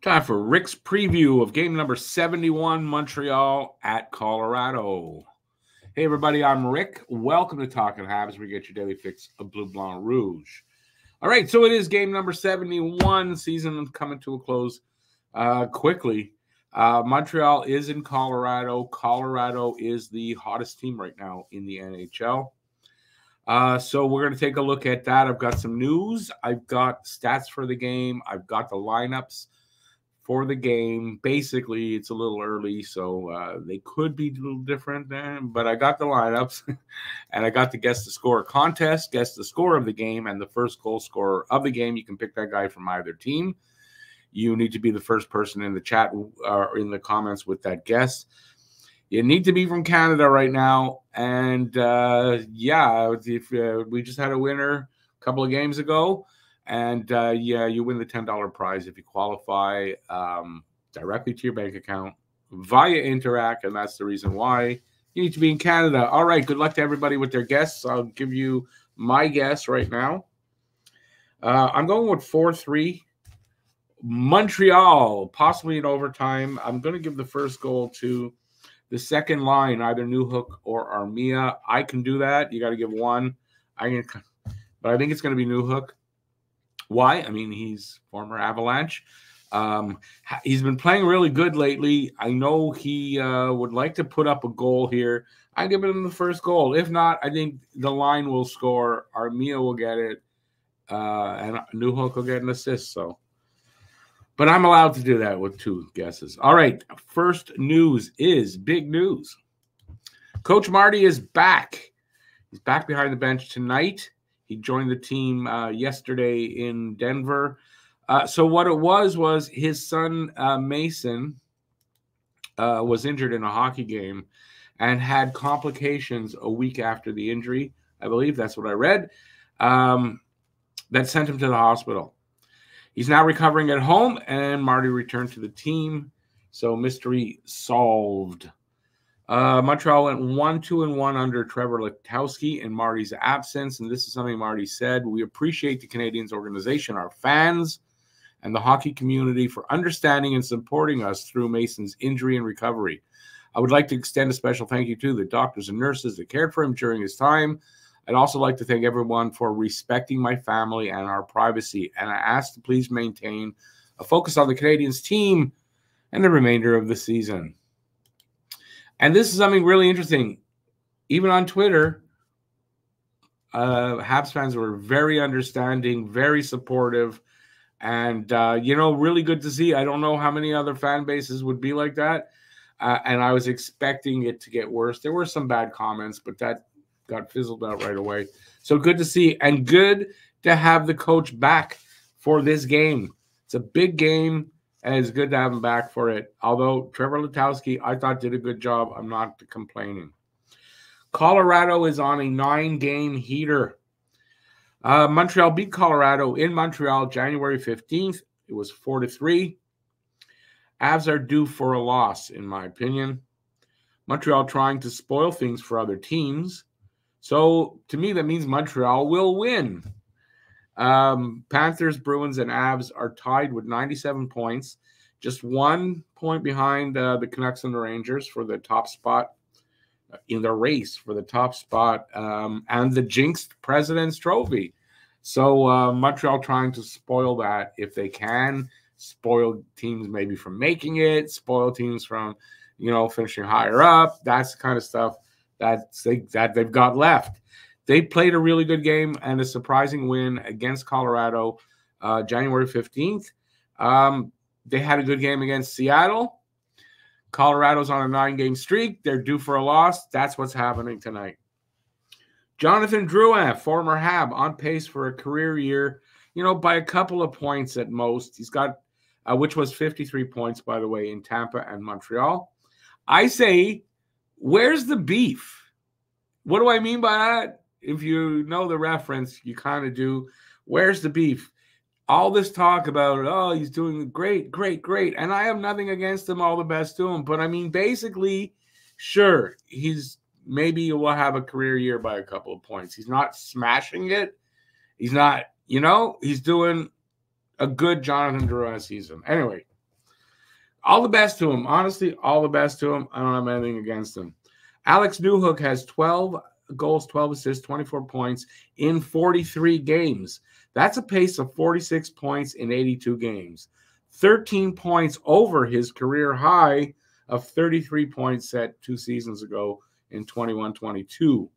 Time for Rick's preview of game number 71, Montreal at Colorado. Hey, everybody, I'm Rick. Welcome to Talking Habs, where you get your daily fix of Bleu Blanc Rouge. All right, so it is game number 71, season coming to a close quickly. Montreal is in Colorado. Colorado is the hottest team right now in the NHL. So we're going to take a look at that. I've got some news. I've got stats for the game. I've got the lineups for the game. Basically, it's a little early, so they could be a little different, but I got the lineups, and I got the Guess the Score contest, Guess the Score of the game, and the first goal scorer of the game. You can pick that guy from either team. You need to be the first person in the chat or in the comments with that guess. You need to be from Canada right now, and if we just had a winner a couple of games ago. And, you win the $10 prize if you qualify directly to your bank account via Interac, and that's the reason why you need to be in Canada. All right, good luck to everybody with their guests. I'll give you my guess right now. I'm going with 4-3. Montreal, possibly in overtime. I'm going to give the first goal to the second line, either Newhook or Armia. I can do that. You got to give one. But I think it's going to be Newhook. Why? I mean, he's former Avalanche. He's been playing really good lately. I know he would like to put up a goal here. I give him the first goal. If not, I think the line will score. Armia will get it, and Newhook will get an assist. But I'm allowed to do that with two guesses. All right, first news is big news. Coach Marty is back. He's back behind the bench tonight. He joined the team yesterday in Denver. So what it was his son, Mason, was injured in a hockey game and had complications a week after the injury. I believe that's what I read. That sent him to the hospital. He's now recovering at home, and Marty returned to the team. So mystery solved. Montreal went 1-2-1 under Trevor Letowski in Marty's absence, and this is something Marty said. We appreciate the Canadiens organization, our fans, and the hockey community for understanding and supporting us through Mason's injury and recovery. I would like to extend a special thank you to the doctors and nurses that cared for him during his time. I'd also like to thank everyone for respecting my family and our privacy, and I ask to please maintain a focus on the Canadiens team and the remainder of the season. And this is something really interesting. Even on Twitter, Habs fans were very understanding, very supportive, and, really good to see. I don't know how many other fan bases would be like that, and I was expecting it to get worse. There were some bad comments, but that got fizzled out right away. So good to see, and good to have the coach back for this game. It's a big game. And it's good to have him back for it. Although Trevor Letowski, I thought, did a good job. I'm not complaining. Colorado is on a 9-game heater. Montreal beat Colorado in Montreal January 15th. It was 4-3. Avs are due for a loss, in my opinion. Montreal trying to spoil things for other teams. So, to me, that means Montreal will win. Panthers, Bruins, and Avs are tied with 97 points, just 1 point behind the Canucks and the Rangers for the top spot in the race for the top spot and the jinxed President's Trophy. So Montreal trying to spoil that if they can, spoil teams maybe from making it, spoil teams from, finishing higher up. That's the kind of stuff that they've got left. They played a really good game and a surprising win against Colorado January 15th. They had a good game against Seattle. Colorado's on a 9-game streak. They're due for a loss. That's what's happening tonight. Jonathan Drouin, former Hab, on pace for a career year, by a couple of points at most. He's got, which was 53 points, by the way, in Tampa and Montreal. I say, where's the beef? What do I mean by that? If you know the reference, you kind of do. Where's the beef? All this talk about, he's doing great, great, great. And I have nothing against him, all the best to him. But, I mean, basically, sure, maybe will have a career year by a couple of points. He's not smashing it. He's not, he's doing a good Jonathan Drouin season. Anyway, All the best to him. Honestly, all the best to him. I don't have anything against him. Alex Newhook has 12 goals, 12 assists, 24 points in 43 games. That's a pace of 46 points in 82 games. 13 points over his career high of 33 points set 2 seasons ago in 21-22.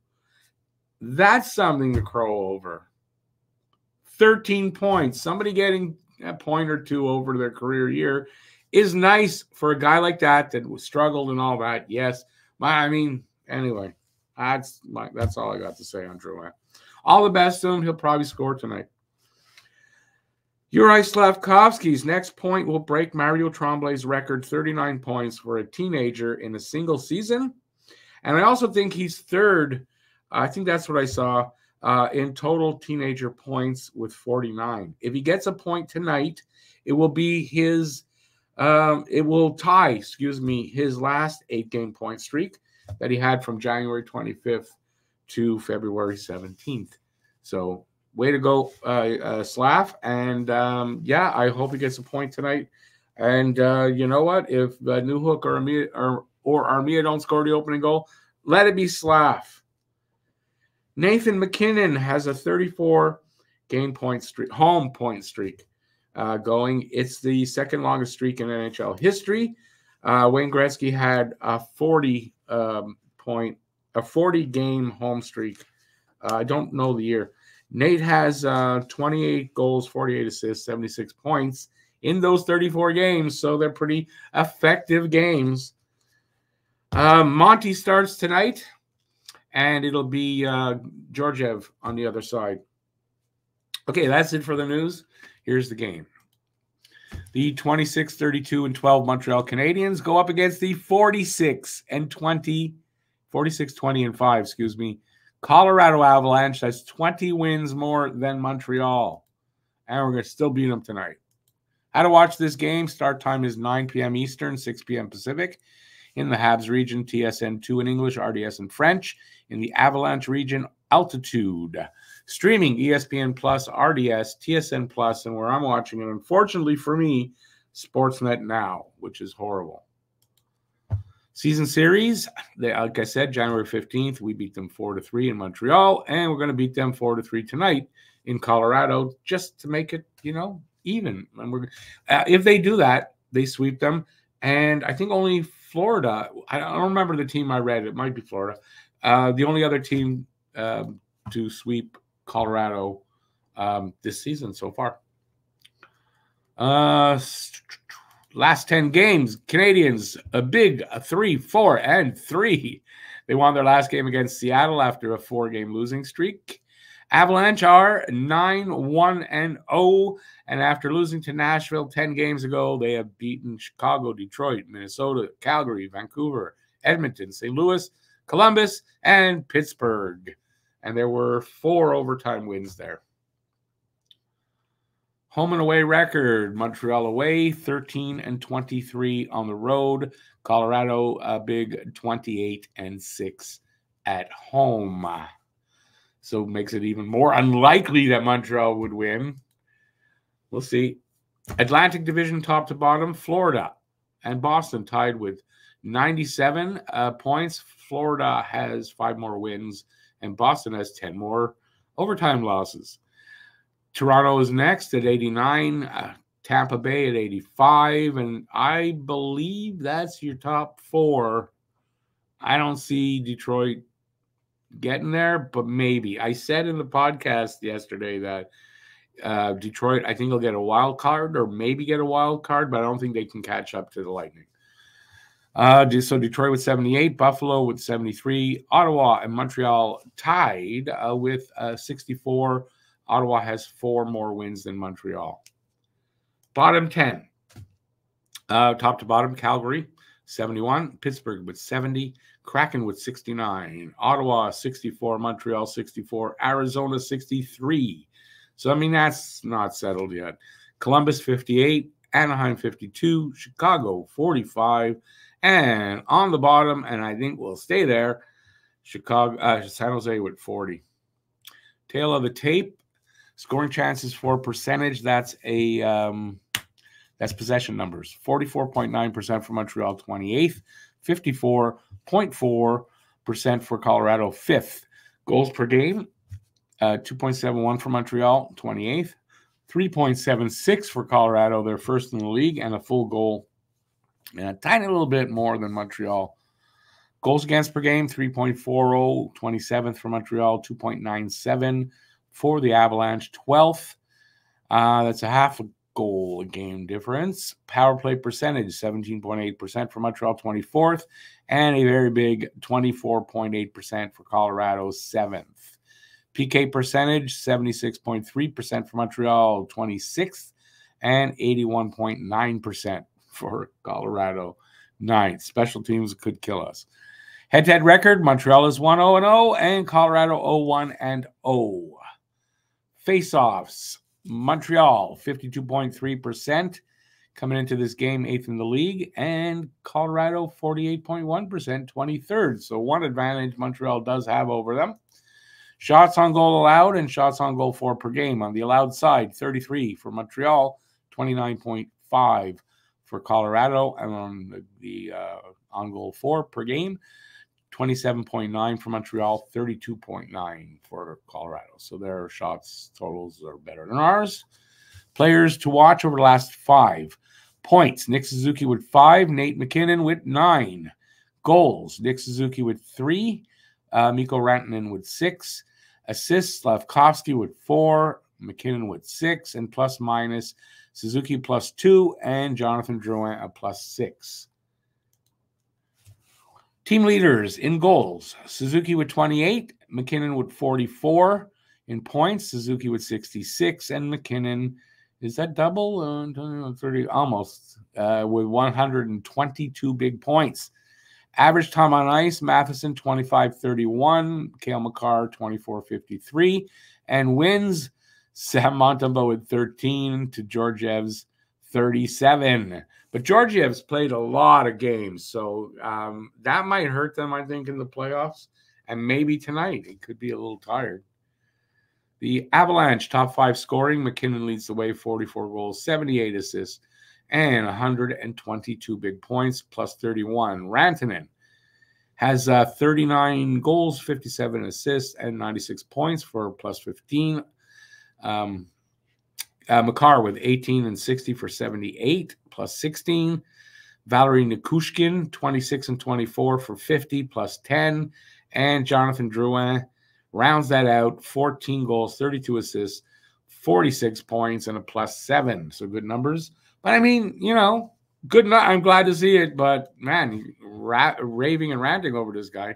That's something to crow over. 13 points. Somebody getting a point or two over their career year is nice for a guy like that struggled and all that. Yes. Anyway, that's all I got to say on Drouin. All the best to him. He'll probably score tonight. Yuri Slavkovsky's next point will break Mario Tremblay's record, 39 points for a teenager in a single season. And I also think he's third. I think that's what I saw in total teenager points with 49. If he gets a point tonight, it will be his. It will tie, his last 8-game point streak that he had from January 25th to February 17th. So, way to go, Slav. And, I hope he gets a point tonight. And you know what? If Newhook or Armia don't score the opening goal, let it be Slav. Nathan McKinnon has a 34-game point streak, home point streak going. It's the second longest streak in NHL history. Wayne Gretzky had a 40-game home streak. I don't know the year. Nate has 28 goals, 48 assists, 76 points in those 34 games, so they're pretty effective games. Monty starts tonight, and it'll be Georgiev on the other side. Okay, that's it for the news. Here's the game. The 26-32-12 Montreal Canadiens go up against the 46-20-5, Colorado Avalanche. That's 20 wins more than Montreal. And we're going to still beat them tonight. How to watch this game. Start time is 9 p.m. Eastern, 6 p.m. Pacific. In the Habs region, TSN 2 in English, RDS in French. In the Avalanche region, Altitude. Streaming ESPN Plus, RDS, TSN Plus, and where I'm watching it, unfortunately for me, Sportsnet Now, which is horrible. Season series, like I said, January 15th, we beat them 4-3 in Montreal, and we're going to beat them 4-3 tonight in Colorado just to make it, even. And if they do that, they sweep them. And I think only Florida, I don't remember the team I read. It might be Florida. The only other team to sweep Colorado this season so far. Last 10 games, Canadiens, a big 3-4-3. They won their last game against Seattle after a 4-game losing streak. Avalanche are 9-1-0, and after losing to Nashville 10 games ago, they have beaten Chicago, Detroit, Minnesota, Calgary, Vancouver, Edmonton, St. Louis, Columbus, and Pittsburgh. And there were 4 overtime wins there. Home and away record, Montreal away, 13-23 on the road. Colorado, a big 28-6 at home. So it makes it even more unlikely that Montreal would win. We'll see. Atlantic Division top to bottom, Florida and Boston tied with 97 points. Florida has 5 more wins, and Boston has 10 more overtime losses. Toronto is next at 89, Tampa Bay at 85, and I believe that's your top 4. I don't see Detroit getting there, but maybe. I said in the podcast yesterday that Detroit, I think, will get a wild card or maybe get a wild card, but I don't think they can catch up to the Lightning. So Detroit with 78, Buffalo with 73, Ottawa and Montreal tied with 64. Ottawa has 4 more wins than Montreal. Bottom 10. Top to bottom, Calgary, 71. Pittsburgh with 70. Kraken with 69. Ottawa, 64. Montreal, 64. Arizona, 63. So, that's not settled yet. Columbus, 58. Anaheim, 52. Chicago, 45. And on the bottom, and I think we'll stay there, San Jose with 40. Tail of the tape. Scoring chances for percentage, that's That's possession numbers. 44.9% for Montreal, 28th. 54.4% for Colorado, 5th. Goals per game, 2.71 for Montreal, 28th. 3.76 for Colorado, they're first in the league, and a full goal, and a tiny little bit more than Montreal. Goals against per game, 3.40, 27th for Montreal, 2.97 for the Avalanche, 12th. That's a half a goal a game difference. Power play percentage, 17.8% for Montreal, 24th, and a very big 24.8% for Colorado, 7th. PK percentage, 76.3% for Montreal, 26th, and 81.9% for Colorado, 9th. Special teams could kill us. Head-to-head record, Montreal is 1-0-0, and Colorado 0-1-0. Face-offs, Montreal, 52.3% coming into this game, 8th in the league, and Colorado, 48.1%, 23rd. So one advantage Montreal does have over them. Shots on goal allowed and shots on goal for per game. On the allowed side, 33 for Montreal, 29.5 for Colorado, and on the on goal for per game, 27.9 for Montreal, 32.9 for Colorado. So their shots totals are better than ours. Players to watch over the last 5. Points, Nick Suzuki with 5, Nate McKinnon with 9. Goals, Nick Suzuki with 3, Mikko Rantanen with 6. Assists, Slavkovsky with 4, McKinnon with 6, and plus minus, Suzuki plus 2, and Jonathan Drouin a plus 6. Team leaders in goals, Suzuki with 28, McKinnon with 44. In points, Suzuki with 66, and McKinnon, is that double? 30, almost, with 122 big points. Average time on ice, Matheson 25-31, Cale Makar 24-53, and wins, Sam Montembeault with 13 to Georgiev's 37. But Georgiev's played a lot of games, so that might hurt them, I think, in the playoffs. And maybe tonight, he could be a little tired. The Avalanche, top 5 scoring, McKinnon leads the way, 44 goals, 78 assists, and 122 big points, plus 31. Rantanen has 39 goals, 57 assists, and 96 points for plus 15. Makar with 18 and 60 for 78, plus 16. Valerie Nikushkin, 26 and 24 for 50, plus 10. And Jonathan Drouin rounds that out, 14 goals, 32 assists, 46 points, and a plus 7. So good numbers. But I mean, you know, good. I'm glad to see it, but man, raving and ranting over this guy.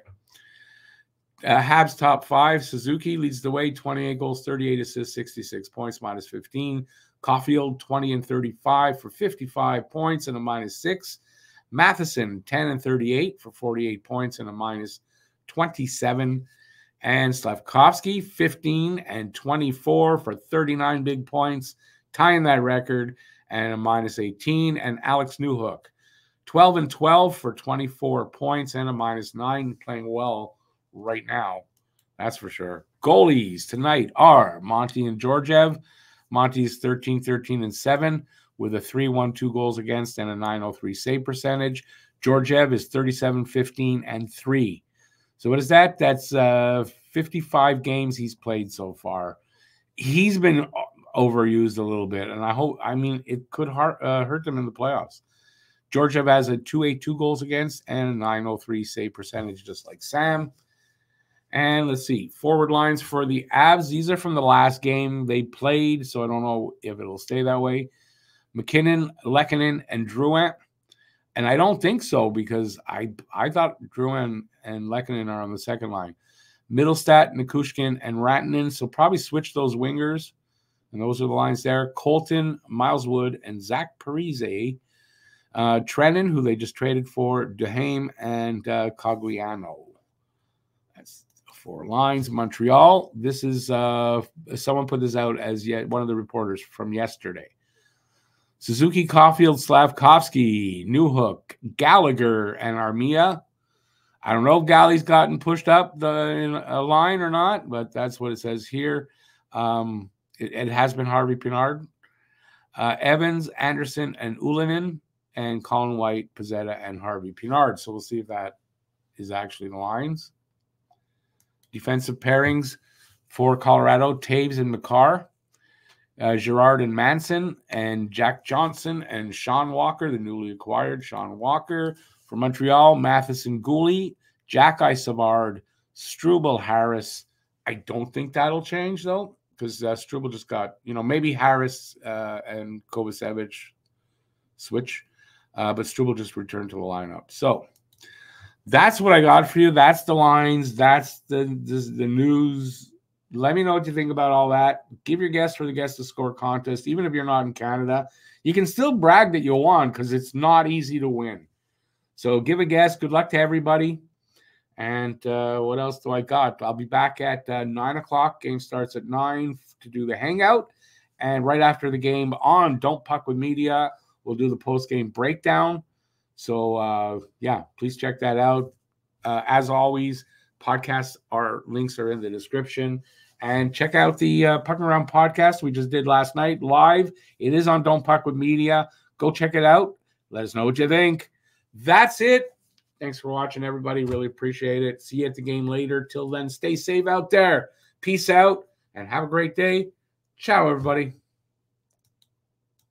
Habs top 5. Suzuki leads the way, 28 goals, 38 assists, 66 points, minus 15. Caulfield, 20 and 35 for 55 points and a minus 6. Matheson, 10 and 38 for 48 points and a minus 27. And Slavkovsky, 15 and 24 for 39 big points, tying that record, and a minus 18. And Alex Newhook, 12 and 12 for 24 points and a minus 9, playing well right now. That's for sure. Goalies tonight are Monty and Georgiev. Monty's 13 and 7 with a 3.12 goals against and a 903 save percentage. Georgiev is 37, 15, and 3. So what is that? That's 55 games he's played so far. He's been overused a little bit, and it could hurt them in the playoffs. Georgiev has a 282 goals against and a 903 save percentage, just like Sam. And let's see, forward lines for the Avs. These are from the last game they played, so I don't know if it'll stay that way. McKinnon, Lehkonen, and Drouin. And I don't think so, because I thought Drouin and Lehkonen are on the second line. Middlestat, Nikushkin, and Rantanen. So probably switch those wingers. And those are the lines there. Colton, Miles Wood, and Zach Parise. Trennan, who they just traded for, Duhaime, and Cogliano. That's 4 lines. Montreal. This is someone put this out as yet one of the reporters from yesterday. Suzuki, Caulfield, Slavkovsky, Newhook, Gallagher, and Armia. I don't know if Gally's gotten pushed up in a line or not, but that's what it says here. It has been Harvey Pinard. Evans, Anderson, and Ullinen, and Colin White, Pizzetta, and Harvey Pinard. So we'll see if that is actually the lines. Defensive pairings for Colorado, Taves and McCarr, Girard and Manson, and Jack Johnson and Sean Walker, the newly acquired Sean Walker. For Montreal, Matheson, Gooley, Jack Savard, Struble, Harris. I don't think that'll change, though, because Struble just got, maybe Harris and Kovacevic switch, but Struble just returned to the lineup. So that's what I got for you. That's the lines. That's the news. Let me know what you think about all that. Give your guess for the Guess to Score contest. Even if you're not in Canada, you can still brag that you won because it's not easy to win. So give a guess. Good luck to everybody. And what else do I got? I'll be back at 9 o'clock. Game starts at 9 to do the hangout. And right after the game on Don't Puck with Media, we'll do the post-game breakdown. So, please check that out. As always, podcasts links are in the description. And check out the Pucking Around podcast we just did last night live. It is on Don't Puck with Media. Go check it out. Let us know what you think. That's it. Thanks for watching, everybody. Really appreciate it. See you at the game later. Till then, stay safe out there. Peace out and have a great day. Ciao, everybody.